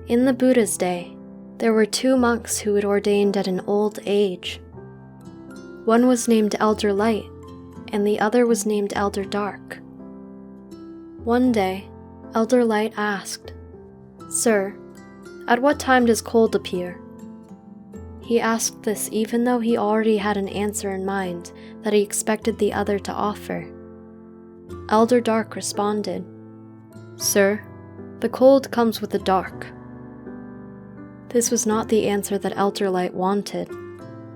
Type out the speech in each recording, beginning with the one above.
In the Buddha's day, there were 2 monks who had ordained at an old age. One was named Elder Light, and the other was named Elder Dark. One day, Elder Light asked, "Sir, at what time does cold appear?" He asked this even though he already had an answer in mind that he expected the other to offer. Elder Dark responded, "Sir, the cold comes with the dark." This was not the answer that Elder Light wanted.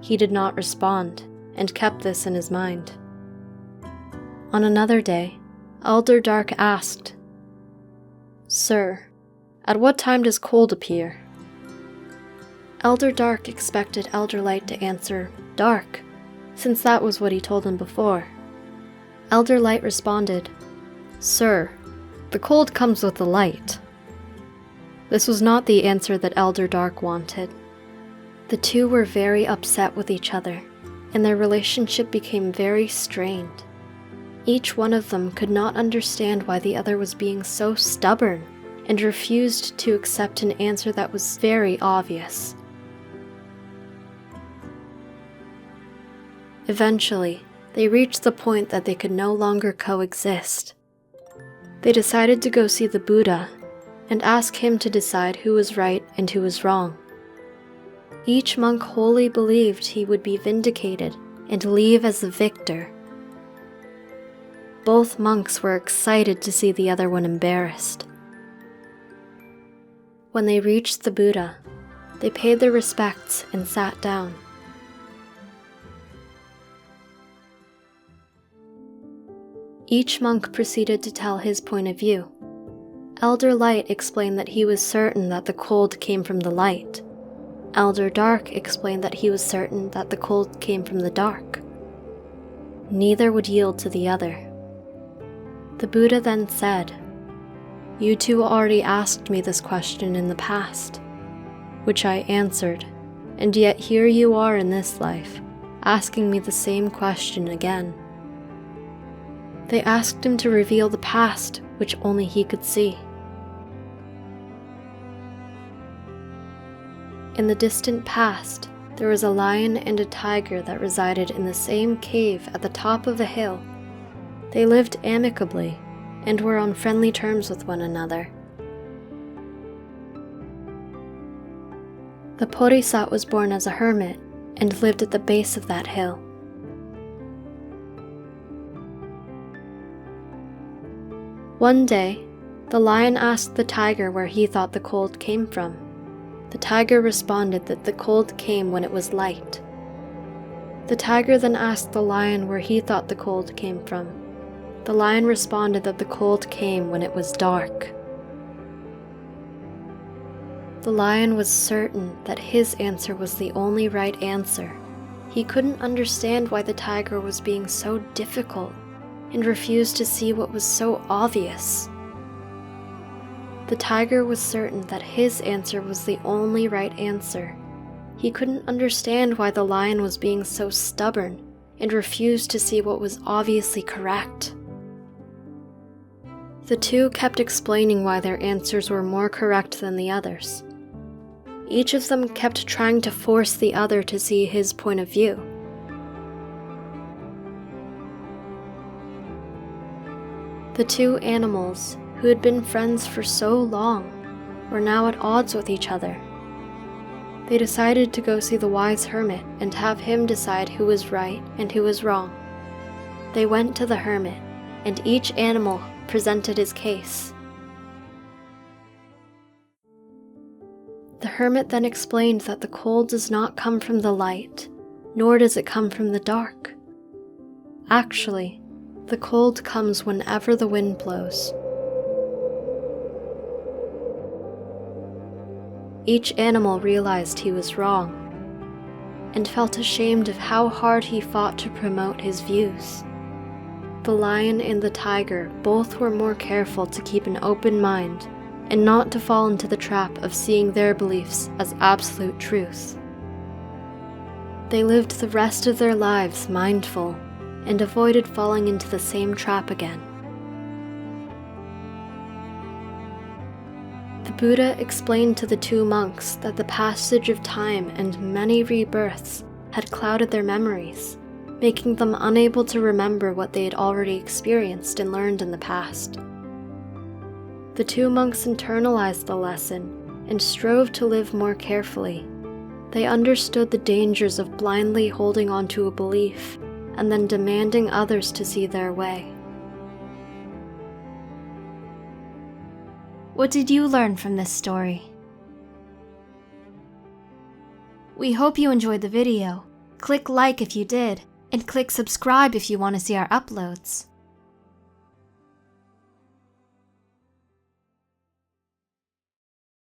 He did not respond, and kept this in his mind. On another day, Elder Dark asked, "Sir, at what time does cold appear?" Elder Dark expected Elder Light to answer, "Dark," since that was what he told him before. Elder Light responded, "Sir, the cold comes with the light." This was not the answer that Elder Dark wanted. The 2 were very upset with each other, and their relationship became very strained. Each one of them could not understand why the other was being so stubborn and refused to accept an answer that was very obvious. Eventually, they reached the point that they could no longer coexist. They decided to go see the Buddha and ask him to decide who was right and who was wrong. Each monk wholly believed he would be vindicated and leave as the victor. Both monks were excited to see the other one embarrassed. When they reached the Buddha, they paid their respects and sat down. Each monk proceeded to tell his point of view. Elder Light explained that he was certain that the cold came from the light. Elder Dark explained that he was certain that the cold came from the dark. Neither would yield to the other. The Buddha then said, "You 2 already asked me this question in the past, which I answered, and yet here you are in this life, asking me the same question again." They asked him to reveal the past, which only he could see. In the distant past, there was a lion and a tiger that resided in the same cave at the top of a hill. They lived amicably and were on friendly terms with one another. The Bodhisattva was born as a hermit and lived at the base of that hill. One day, the lion asked the tiger where he thought the cold came from. The tiger responded that the cold came when it was light. The tiger then asked the lion where he thought the cold came from. The lion responded that the cold came when it was dark. The lion was certain that his answer was the only right answer. He couldn't understand why the tiger was being so difficult and refused to see what was so obvious. The tiger was certain that his answer was the only right answer. He couldn't understand why the lion was being so stubborn and refused to see what was obviously correct. The 2 kept explaining why their answers were more correct than the others. Each of them kept trying to force the other to see his point of view. The 2 animals, who had been friends for so long, were now at odds with each other. They decided to go see the wise hermit and have him decide who was right and who was wrong. They went to the hermit, and each animal presented his case. The hermit then explained that the cold does not come from the light, nor does it come from the dark. Actually, the cold comes whenever the wind blows. Each animal realized he was wrong, and felt ashamed of how hard he fought to promote his views. The lion and the tiger both were more careful to keep an open mind and not to fall into the trap of seeing their beliefs as absolute truth. They lived the rest of their lives mindful and avoided falling into the same trap again. The Buddha explained to the two monks that the passage of time and many rebirths had clouded their memories, making them unable to remember what they had already experienced and learned in the past. The two monks internalized the lesson and strove to live more carefully. They understood the dangers of blindly holding on to a belief and then demanding others to see their way. What did you learn from this story? We hope you enjoyed the video. Click like if you did, and click subscribe if you want to see our uploads.